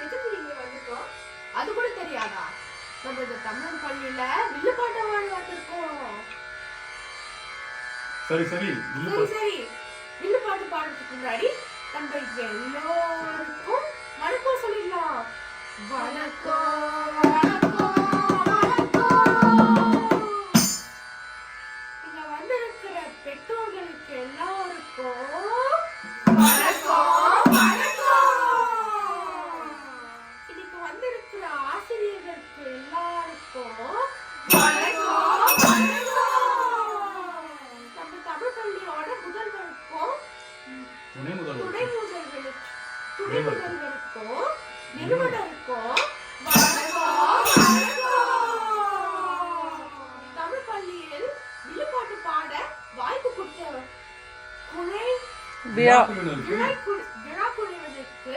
எதுக்கு நீங்க வந்திருக்கோம்? அது கூட தெரியாதா? நம்ம இந்த தமிழ் பள்ளியில வில்லுப்பாட்டு வாழ வந்திருக்கோம். சரி சரி வில்லுப்பாட்டு பாடுறதுக்கு முன்னாடி நம்ம எல்லோருக்கும் வணக்கம் சொல்லிடலாம். வணக்கம் இங்க வந்திருக்கிற பெற்றோர்களுக்கு எல்லாருக்கும் இன்னைக்கு வந்திருக்கிற ஆசிரியர்களுக்கு எல்லாருக்கும் நம்ம தமிழ் பள்ளியோட முதல்வருக்கும் துணை முதல்வருக்கும் நிறுவனருக்கும் தமிழ் பள்ளியில் வில்லுப்பாட்டு பாட வாய்ப்பு கொடுத்த விழாக்குழுவினருக்கு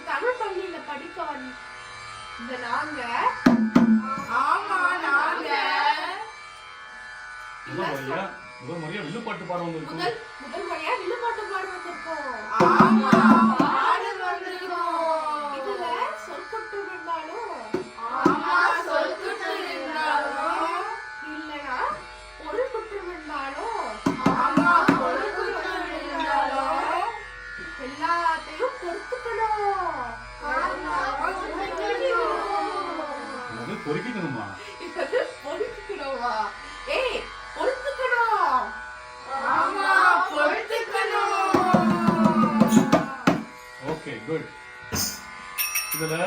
தமிழ் பள்ளியில படிக்க வந்த நாங்க முதல் முறையா வில்லுப்பாட்டு பாட வந்திருக்கோம். இதுல சொற்குற்று இருந்தாலும் இல்லைன்னா பொருள் குற்றம் இருந்தாலும் எல்லாத்தையும் பொறுத்துக்கணும். பொறுக்கிக்கணுமா? பொறுத்துக்கணுமா? ஏய் ஓகே குட். இதுல